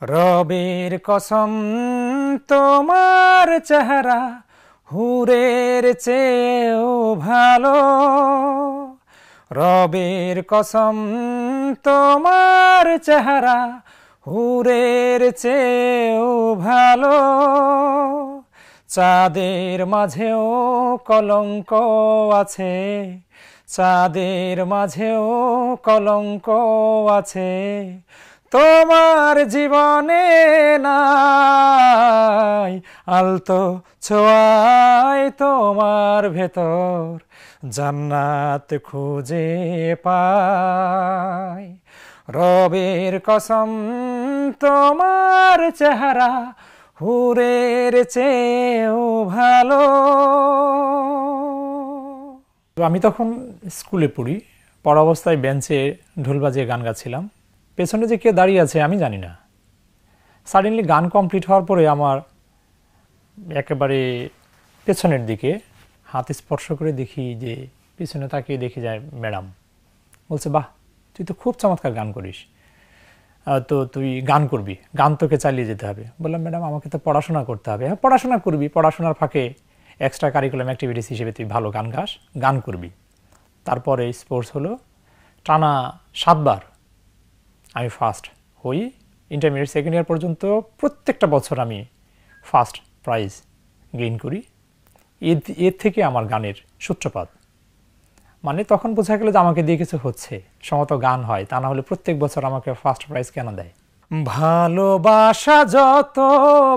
রবের কসম তোমার চেহারা হুরের চেয়েও ভালো। রবের কসম তোমার চেহারা হুরের চেয়েও ভালো। চাঁদের মাঝেও কলঙ্ক আছে, চাঁদের মাঝেও কলঙ্ক আছে, তোমার জীবনে নাই। আলতো ছোঁয়ায় তোমার ভেতর জান্নাত খুঁজে পাই। রবের কসম তোমার চেহারা হুরের চেয়েও ভালো। আমি তখন স্কুলে পড়ি, পড়া অবস্থায় বেঞ্চে ঢোল বাজিয়ে গান গাচ্ছিলাম। পেছনে যে কে দাঁড়িয়ে আছে আমি জানি না। সাডেনলি গান কমপ্লিট হওয়ার পরে আমার একেবারে পেছনের দিকে হাত স্পর্শ করে দেখি যে পিছনে তাকিয়ে দেখি যায় ম্যাডাম। বলছে, বাহ, তুই তো খুব চমৎকার গান করিস, তো তুই গান করবি, গান তোকে চালিয়ে যেতে হবে। বললাম, ম্যাডাম আমাকে তো পড়াশোনা করতে হবে। হ্যাঁ, পড়াশোনা করবি, পড়াশোনার ফাঁকে এক্সট্রা কারিকুলাম অ্যাক্টিভিটিস হিসেবে তুই ভালো গান গাস, গান করবি। তারপরে স্পোর্টস হলো, টানা 7 বার আমি ফার্স্ট হই। ইন্টারমিডিয়েট সেকেন্ড ইয়ার পর্যন্ত প্রত্যেকটা বছর আমি ফার্স্ট প্রাইজ গেইন করি। এর থেকে আমার গানের সূত্রপাত। মানে তখন বোঝা গেল যে আমাকে দিয়ে কিছু হচ্ছে, সম্ভবত গান হয়, তা না হলে প্রত্যেক বছর আমাকে ফার্স্ট প্রাইজ কেন দেয়। ভালোবাসা যত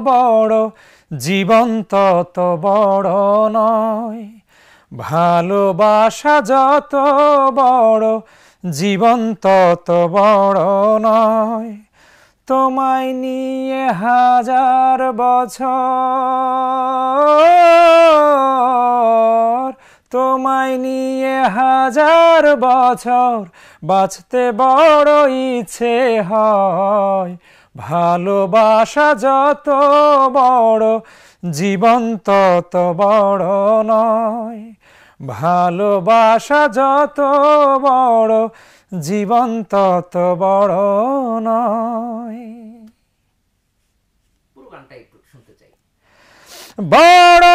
বড় জীবন তত বড় নয়। ভালোবাসা যত বড় জীবন তত বড় নয়। তোমায় নিয়ে 1000 বছর, তোমায় নিয়ে 1000 বছর বাঁচতে বড় ইচ্ছে হয়। ভালোবাসা যত বড় জীবন তত বড় নয়। ভালোবাসা যত বড় জীবন তত বড় নয়। বড়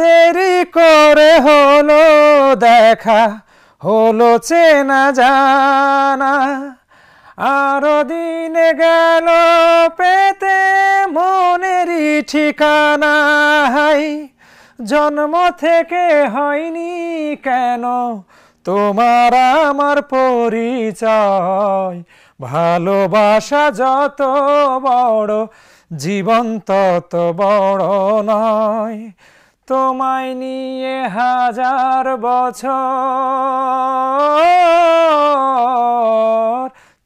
দেরি করে হলো দেখা, হলো চেনা জানা, আরো দিন গেল পেতে মনেরই ঠিকানা। জন্ম থেকে হয়নি কেন তোমার আমার পরিচয়। ভালোবাসা যত বড় জীবন তত বড় নয়। তোমায় নিয়ে 1000 বছর,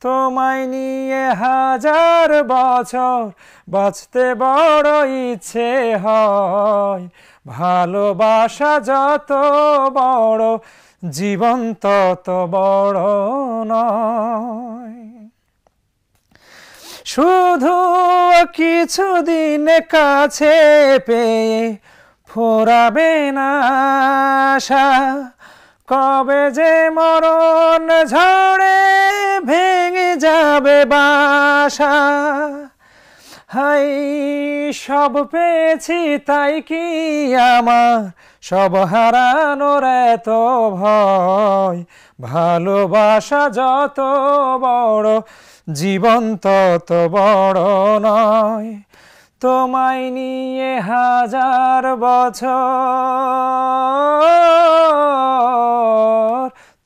তোমায় নিয়ে 1000 বছর বাঁচতে বড় ইচ্ছে হয়। ভালোবাসা যত বড় জীবন তত বড় নয়। শুধু কিছুদিন কাছে পেয়ে ফোরাবে না আশা, কবে যে মরণ ঝড়ে ভেঙে যাবে বাসা। হাই, সব পেয়েছি তাই কি আমার সব হারানোর এত ভয়। ভালোবাসা যত বড় জীবন তত বড় নয়। তোমায় নিয়ে 1000 বছর,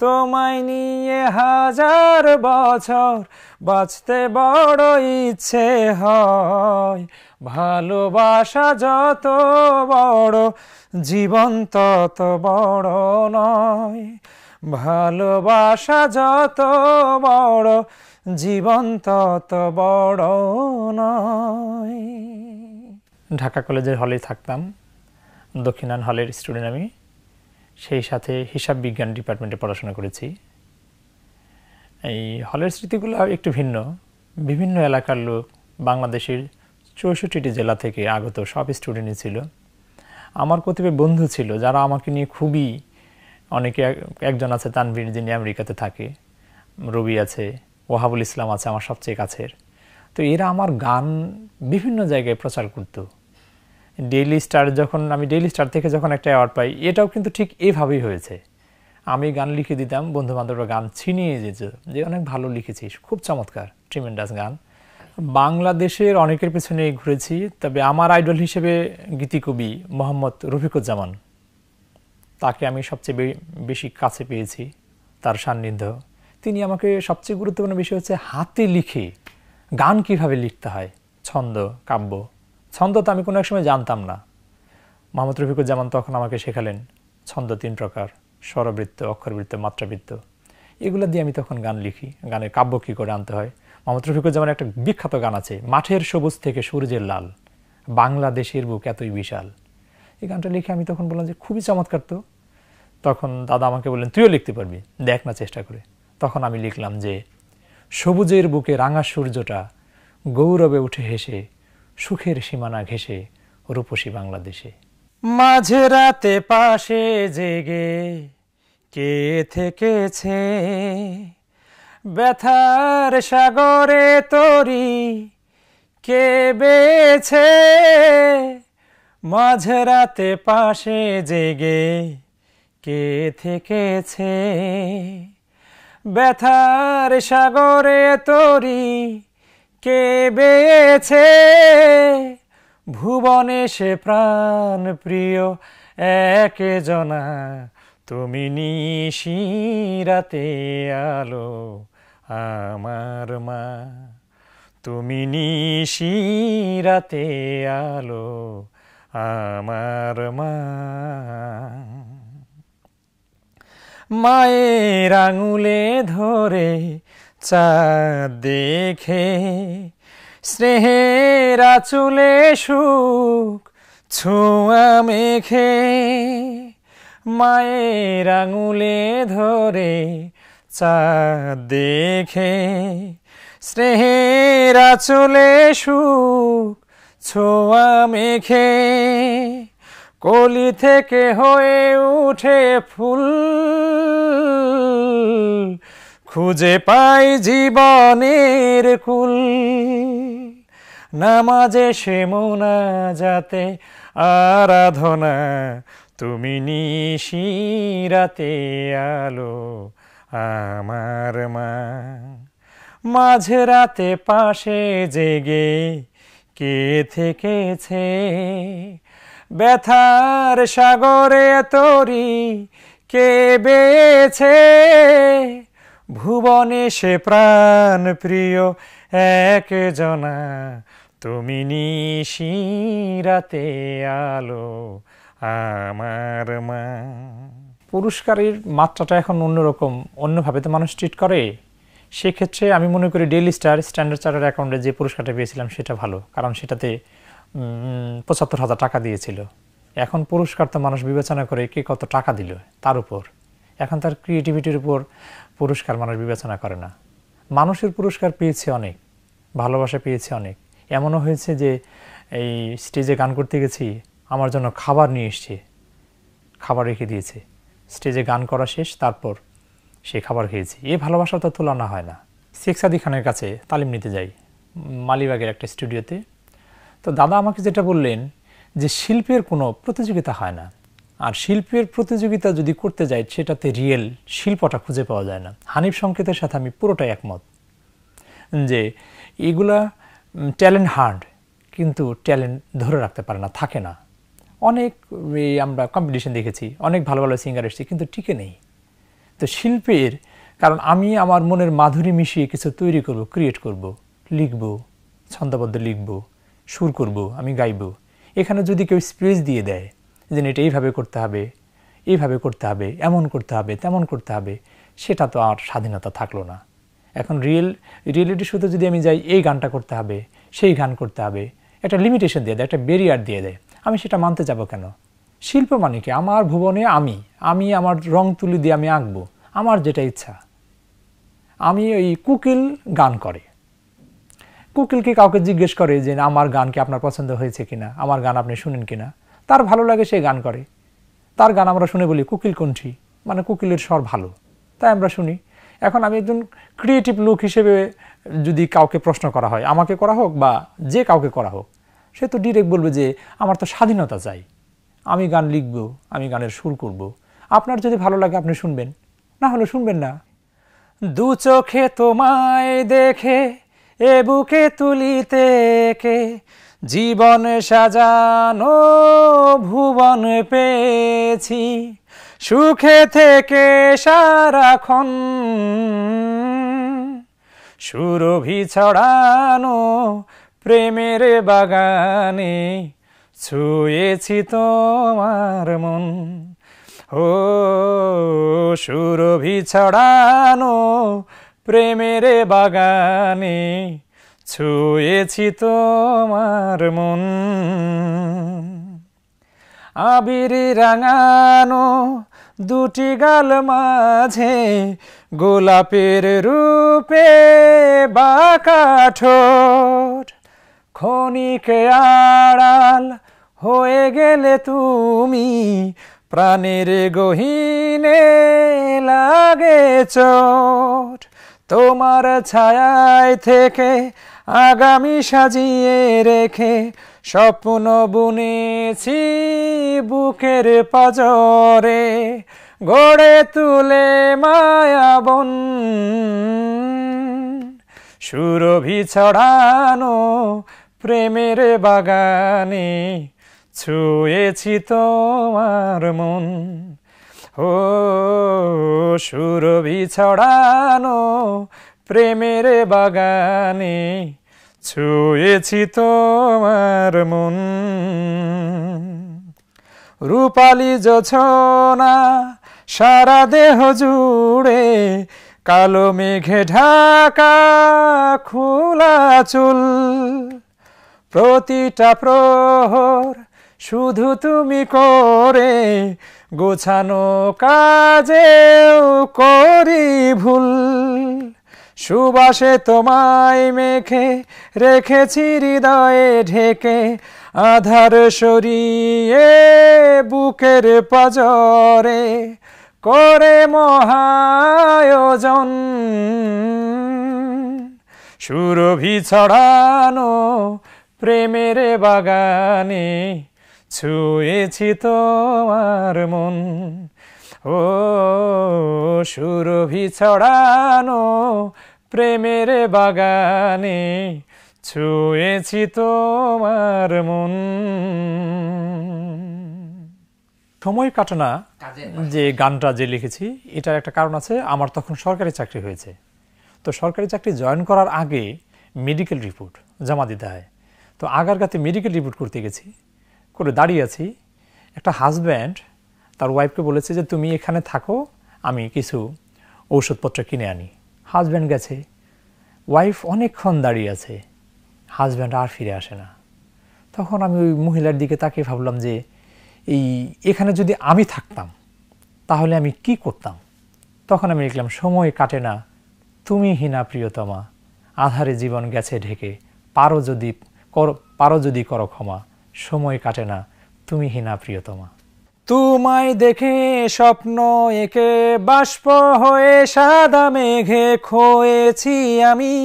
তোমায় নিয়ে 1000 বছর বাঁচতে বড় ইচ্ছে হয়। ভালোবাসা যত বড় জীবন তত বড় নয়। ভালোবাসা যত বড় জীবন তত বড় নয়। ঢাকা কলেজের হলে থাকতাম, দক্ষিণায়ন হলের স্টুডেন্ট আমি। সেই সাথে হিসাব বিজ্ঞান ডিপার্টমেন্টে পড়াশোনা করেছি। এই হলের স্মৃতিগুলো একটু ভিন্ন। বিভিন্ন এলাকার লোক, বাংলাদেশের 64টি জেলা থেকে আগত সব স্টুডেন্টই ছিল। আমার কতিপয় বন্ধু ছিল যারা আমাকে নিয়ে খুবই, অনেকে, একজন আছে তানভীর যিনি আমেরিকাতে থাকে, রবি আছে, ওয়াহাবুল ইসলাম আছে আমার সবচেয়ে কাছের। তো এরা আমার গান বিভিন্ন জায়গায় প্রচার করত। ডেইলি স্টার যখন আমি ডেইলি স্টার থেকে যখন একটা অ্যাওয়ার্ড পাই, এটাও কিন্তু ঠিক এভাবেই হয়েছে। আমি গান লিখে দিতাম, বন্ধুবান্ধবরা গান ছিনিয়ে যেত যে অনেক ভালো লিখেছিস, খুব চমৎকার, ট্রিমেন্ডাস গান। বাংলাদেশের অনেকের পেছনে ঘুরেছি, তবে আমার আইডল হিসেবে গীতিকবি মোহাম্মদ রফিকুজ্জামান, তাকে আমি সবচেয়ে বেশি কাছে পেয়েছি, তার সান্নিধ্য। তিনি আমাকে সবচেয়ে গুরুত্বপূর্ণ বিষয় হচ্ছে হাতে লিখে গান কিভাবে লিখতে হয়, ছন্দ, কাব্য। ছন্দ তো আমি কোনো এক সময় জানতাম না, মোহাম্মদ রফিকুজ্জামান তখন আমাকে শেখালেন ছন্দ 3 প্রকার, স্বরবৃত্ত, অক্ষরবৃত্ত, মাত্রাবৃত্ত। এগুলো দিয়ে আমি তখন গান লিখি, গানের কাব্য কী করে আনতে হয়। মোহাম্মদ রফিকুজ্জামানের একটা বিখ্যাত গান আছে, মাঠের সবুজ থেকে সূর্যের লাল, বাংলাদেশের বুক এতই বিশাল। এই গানটা লিখে আমি তখন বললাম যে খুবই চমৎকার। তো তখন দাদা আমাকে বললেন তুইও লিখতে পারবি, দেখ না চেষ্টা করে। তখন আমি লিখলাম যে সবুজের বুকে রাঙা সূর্যটা গৌরবে উঠে হেসে, সুখের সীমানা ঘেঁষে রূপসী বাংলাদেশে। মাঝে রাতে পাশে জেগে কে থেকেছে, ব্যথার সাগরে তরি কে বেছে। মাঝে রাতে পাশে জেগে কে থেকেছে, ব্যথার সাগরে তরি কে বেছে। ভুবনে সে প্রাণ প্রিয় একজনা, তুমি নিশি রাতে আলো আমার মা, তুমি নিশি রাতে আলো আমার মা। মায়ের আঙুলে ধরে চাঁদ দেখে, স্নেহের আঁচলে সুখ ছোঁয়া মেখে। মায়ের আঙুলে ধরে চাঁদ দেখে, স্নেহের আঁচলে সুখ ছোঁয়া মেখে। কলি থেকে হয়ে উঠে ফুল, খুঁজে পাই জীবনের কুল। নামাজে সে মোনাজাতে আরাধনা, তুমি নিশি রাতে আলো আমার মা। মাঝে রাতে পাশে জেগে কে থেকেছে, ব্যথার সাগরে তরি কে বেছে। ভুবনে সে প্রাণ প্রিয় একজনা, তুমি নিশি রাতে আলো আমার মা। পুরস্কারের মাত্রাটা এখন অন্যরকম, অন্যভাবে তো মানুষ ট্রিট করে। সেক্ষেত্রে আমি মনে করি ডেইলি স্টার, স্ট্যান্ডার্ড চার্টার্ড অ্যাকাউন্টে যে পুরস্কারটা পেয়েছিলাম সেটা ভালো, কারণ সেটাতে ৭৫,০০০ টাকা দিয়েছিল। এখন পুরস্কার তো মানুষ বিবেচনা করে কে কত টাকা দিল তার উপর, এখন তার ক্রিয়েটিভিটির উপর পুরস্কার মানুষ বিবেচনা করে না। মানুষের পুরস্কার পেয়েছে অনেক, ভালোবাসা পেয়েছে অনেক। এমনও হয়েছে যে এই স্টেজে গান করতে গেছি, আমার জন্য খাবার নিয়ে এসছে, খাবার রেখে দিয়েছে, স্টেজে গান করা শেষ তারপর সে খাবার খেয়েছি। এই ভালোবাসা তো তুলনা হয় না। শেখ সাদী খানের কাছে তালিম নিতে যাই মালিবাগের একটা স্টুডিওতে। তো দাদা আমাকে যেটা বললেন যে শিল্পের কোনো প্রতিযোগিতা হয় না, আর শিল্পের প্রতিযোগিতা যদি করতে যাই সেটাতে রিয়েল শিল্পটা খুঁজে পাওয়া যায় না। হানিফ সংকেতের সাথে আমি পুরোটাই একমত যে এগুলা ট্যালেন্ট হার্ড, কিন্তু ট্যালেন্ট ধরে রাখতে পারে না, থাকে না। অনেক আমরা কম্পিটিশন দেখেছি, অনেক ভালো ভালো সিঙ্গার এসেছি, কিন্তু টিকে নেই। তো শিল্পের, কারণ আমি আমার মনের মাধুরী মিশিয়ে কিছু তৈরি করব, ক্রিয়েট করব, লিখব, ছন্দবদ্ধ লিখব, সুর করব, আমি গাইব। এখানে যদি কেউ স্পেস দিয়ে দেয় যে এটা এইভাবে করতে হবে, এইভাবে করতে হবে, এমন করতে হবে, তেমন করতে হবে, সেটা তো আর স্বাধীনতা থাকলো না। এখন রিয়েলিটি শোতে যদি আমি যাই এই গানটা করতে হবে, সেই গান করতে হবে, একটা লিমিটেশন দিয়ে দেয়, একটা ব্যারিয়ার দিয়ে দেয়, আমি সেটা মানতে যাব কেন? শিল্প মানে কি? আমার ভুবনে আমি আমার রং তুলি দিয়ে আমি আঁকবো, আমার যেটা ইচ্ছা। আমি ওই কুকিল গান করে, কুকিলকে কাউকে জিজ্ঞেস করে যে আমার গান কি আপনার পছন্দ হয়েছে কিনা, আমার গান আপনি শুনেন কিনা, তার ভালো লাগে সে গান করে, তার গান আমরা শুনে বলি কুকিল কণ্ঠী, মানে কুকিলের স্বর ভালো, তাই আমরা শুনি। এখন আমি একজন ক্রিয়েটিভ লোক হিসেবে যদি কাউকে প্রশ্ন করা হয়, আমাকে করা হোক বা যে কাউকে করা হোক, সে তো ডিরেক্ট বলবে যে আমার তো স্বাধীনতা চাই, আমি গান লিখব, আমি গানের সুর করব। আপনার যদি ভালো লাগে আপনি শুনবেন, না হলে শুনবেন না। দু চোখে তোমায় দেখে এ বুকে তুলিতে কে, জীবন সাজানো ভুবন পেয়েছি, সুখে থেকে সারাক্ষণ সুরভি ছড়ানো প্রেমের বাগানে ছুঁয়েছি তোমার মন। ও সুরভি ছড়ানো প্রেমের বাগানে ছুঁয়েছি তোমার মন। আবির রাঙানো দুটি গাল মাঝে গোলাপের রূপে বাঁকা ঠোঁট, ক্ষণিকে আড়াল হয়ে গেলে তুমি প্রাণের গহীনে লাগে চোট। তোমার ছায়ায় থেকে আগামী সাজিয়ে রেখে স্বপ্ন বুনেছি বুকের পাজরে, গড়ে তুলে মায়াবন সুরভি ছড়ানো প্রেমের বাগানে ছুঁয়েছি তোমার মন। ও সুরভি ছড়ানো প্রেমের বাগানে ছুঁয়েছি তোমার মন। রূপালী জোছনা সারা দেহ জুড়ে, কালো মেঘে ঢাকা খোলা চুল, প্রতিটা প্রহর শুধু তুমি করে, গোছানো কাজেও করি ভুল। সুবাসে তোমায় মেখে রেখেছি হৃদয়ে ঢেকে, আধার সরিয়ে বুকের পাজরে করে মহায়োজন সুরভি ছড়ানো প্রেমের বাগানে ছুঁয়েছি তোমার মন। ও সুরভি ছড়ানো প্রেমের বাগানে ছুঁয়েছি তোমার মন। সময় কাটানা যে গানটা যে লিখেছি, এটার একটা কারণ আছে। আমার তখন সরকারি চাকরি হয়েছে, তো সরকারি চাকরি জয়েন করার আগে মেডিকেল রিপোর্ট জমা দিতে হয়। তো আগারগাতে মেডিকেল রিপোর্ট করতে গেছি, করে দাঁড়িয়ে আছি। একটা হাজব্যান্ড তার ওয়াইফকে বলেছে যে তুমি এখানে থাকো, আমি কিছু ঔষধপত্র কিনে আনি। হাজব্যান্ড গেছে, ওয়াইফ অনেকক্ষণ দাঁড়িয়ে আছে, হাজব্যান্ড আর ফিরে আসে না। তখন আমি ওই মহিলার দিকে তাকিয়ে ভাবলাম যে এখানে যদি আমি থাকতাম তাহলে আমি কি করতাম। তখন আমি লিখলাম, সময় কাটে না তুমি হীনা প্রিয়তমা, আধারে জীবন গেছে ঢেকে, পারো যদি করো ক্ষমা, সময় কাটে না তুমি হীনা প্রিয়তমা। তোমায় দেখে স্বপ্ন একে বাষ্প হয়ে সাদা মেঘে খোয়েছি আমি,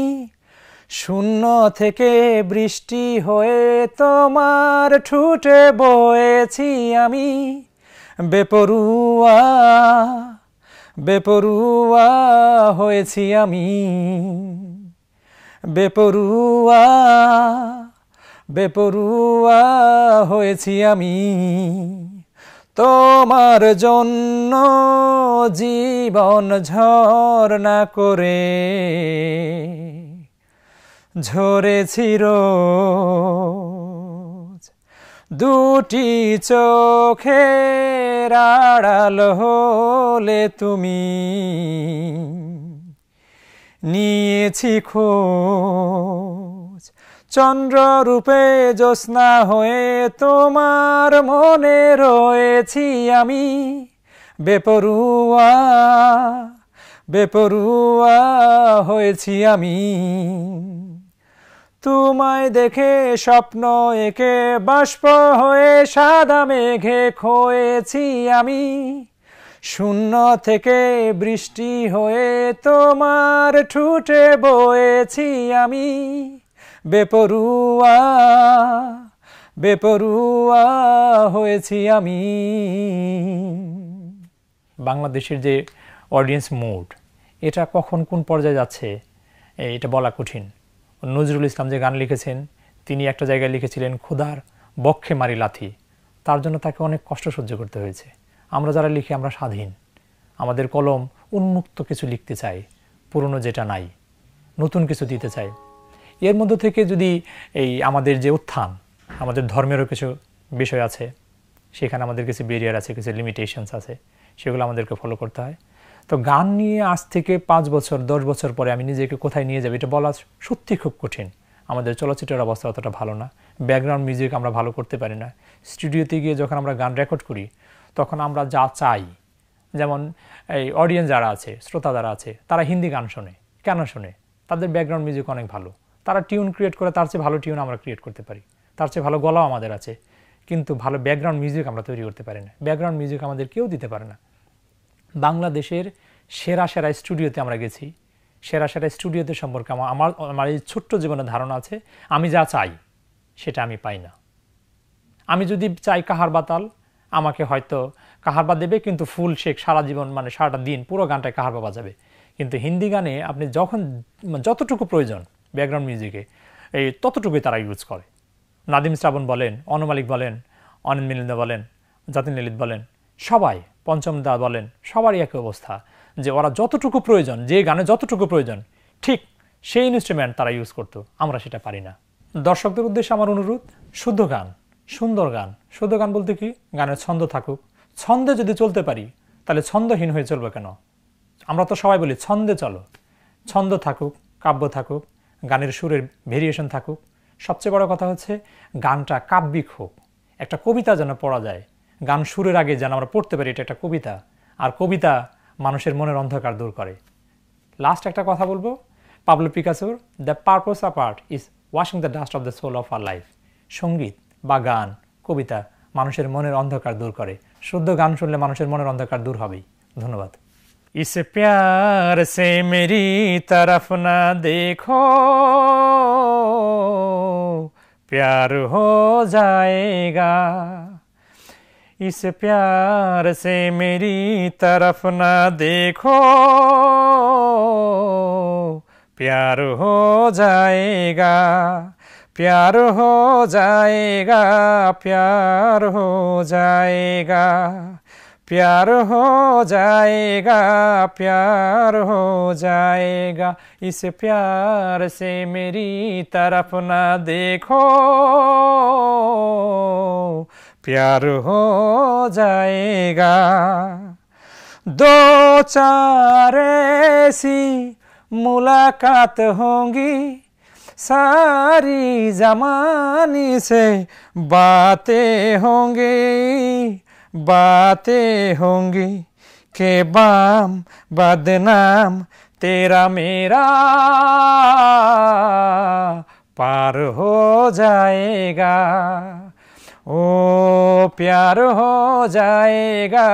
শূন্য থেকে বৃষ্টি হয়ে তোমার ঠুটে বয়েছি আমি। বেপরুয়া বেপরুয়া হয়েছি আমি, বেপরুয়া বেপরুয়া হয়েছি আমি। তোমার জন্য জীবন ঝরনা করে ঝরেছি রোজ, দুটি চোখের আড়াল হলে তুমি নিয়েছি খোঁজ। চন্দ্ররূপে জ্যোৎস্না হয়ে তোমার মনে রয়েছি আমি, বেপরুয়া বেপরুয়া হয়েছি আমি। তোমায় দেখে স্বপ্ন একে বাষ্প হয়ে সাদা মেঘে খোয়েছি আমি, শূন্য থেকে বৃষ্টি হয়ে তোমার ঠোঁটে বয়েছি আমি, বেপরুয়া বেপরুয়া হয়েছি আমি। বাংলাদেশের যে অডিয়েন্স মুড, এটা কখন কোন পর্যায়ে যাচ্ছে এটা বলা কঠিন। নজরুল ইসলাম যে গান লিখেছেন, তিনি একটা জায়গায় লিখেছিলেন ক্ষুধার বক্ষে মারি লাথি, তার জন্য তাকে অনেক কষ্ট সহ্য করতে হয়েছে। আমরা যারা লিখি আমরা স্বাধীন, আমাদের কলম উন্মুক্ত কিছু লিখতে চাই, পুরনো যেটা নাই নতুন কিছু দিতে চাই। এর মধ্য থেকে যদি এই আমাদের যে উত্থান, আমাদের ধর্মেরও কিছু বিষয় আছে, সেখানে আমাদের কিছু ব্যারিয়ার আছে, কিছু লিমিটেশনস আছে, সেগুলো আমাদেরকে ফলো করতে হয়। তো গান নিয়ে আজ থেকে 5 বছর 10 বছর পরে আমি নিজেকে কোথায় নিয়ে যাবো এটা বলা সত্যি খুব কঠিন। আমাদের চলচ্চিত্রের অবস্থা অতটা ভালো না, ব্যাকগ্রাউন্ড মিউজিক আমরা ভালো করতে পারি না। স্টুডিওতে গিয়ে যখন আমরা গান রেকর্ড করি তখন আমরা যা চাই, যেমন এই অডিয়েন্স যারা আছে, শ্রোতা যারা আছে, তারা হিন্দি গান শোনে। কেন শোনে? তাদের ব্যাকগ্রাউন্ড মিউজিক অনেক ভালো, তারা টিউন ক্রিয়েট করে, তার চেয়ে ভালো টিউন আমরা ক্রিয়েট করতে পারি, তার চেয়ে ভালো গলাও আমাদের আছে, কিন্তু ভালো ব্যাকগ্রাউন্ড মিউজিক আমরা তৈরি করতে পারি না। ব্যাকগ্রাউন্ড মিউজিক আমাদের কেউ দিতে পারে না। বাংলাদেশের সেরা সেরা স্টুডিওতে আমরা গেছি, সেরা সেরা স্টুডিওতে সম্পর্কে আমার এই ছোট্ট জীবনের ধারণা আছে। আমি যা চাই সেটা আমি পাই না। আমি যদি চাই কাহারবা তাল, আমাকে হয়তো কাহারবা দেবে, কিন্তু ফুল শেখ সারা জীবন, মানে সারাটা দিন পুরো গানটায় কাহারবা বাজাবে। কিন্তু হিন্দি গানে আপনি যখন যতটুকু প্রয়োজন ব্যাকগ্রাউন্ড মিউজিকে, এই ততটুকুই তারা ইউজ করে। নাদিম শ্রাবণ বলেন, অনুমালিক বলেন, অনিল মিলিন্দ বলেন, জাতিন ললিত বলেন, সবাই, পঞ্চম দা বলেন, সবারই একই অবস্থা যে ওরা যতটুকু প্রয়োজন, যে গানে যতটুকু প্রয়োজন ঠিক সেই ইনস্ট্রুমেন্ট তারা ইউজ করতো। আমরা সেটা পারি না। দর্শকদের উদ্দেশ্যে আমার অনুরোধ, শুদ্ধ গান, সুন্দর গান। শুদ্ধ গান বলতে কি? গানের ছন্দ থাকুক। ছন্দে যদি চলতে পারি তাহলে ছন্দহীন হয়ে চলবে কেন? আমরা তো সবাই বলি ছন্দে চলো। ছন্দ থাকুক, কাব্য থাকুক, গানের সুরের ভেরিয়েশন থাকুক। সবচেয়ে বড় কথা হচ্ছে গানটা কাব্যিক হোক, একটা কবিতা যেন পড়া যায়। গান সুরের আগে যেন আমরা পড়তে পারি এটা একটা কবিতা, আর কবিতা মানুষের মনের অন্ধকার দূর করে। লাস্ট একটা কথা বলবো, পাবলো পিকাসোর the purpose of art is washing the dust of the soul of our life. সঙ্গীত বা গান, কবিতা মানুষের মনের অন্ধকার দূর করে। শুদ্ধ গান শুনলে মানুষের মনের অন্ধকার দূর হবেই। ধন্যবাদ। इस प्यार से मेरी तरफ ना देखो, प्यार हो जाएगा। इस प्यार से मेरी तरफ ना देखो, प्यार हो जाएगा, प्यार हो जाएगा, प्यार हो जाएगा, प्यार हो जाएगा, प्यार हो जाएगा। इस प्यार से मेरी तरफ ना देखो, प्यार हो जाएगा। दो चार ऐसी मुलाकात होंगी, सारी जमाने से बातें होंगी, बातें होंगी के बाम बदनाम तेरा मेरा पार हो जाएगा। ओ प्यार हो जाएगा,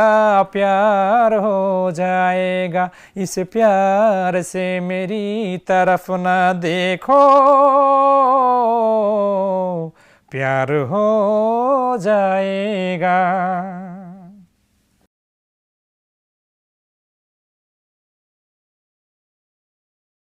प्यार हो जाएगा। इस प्यार से मेरी तरफ ना देखो, प्यार हो जाएगा।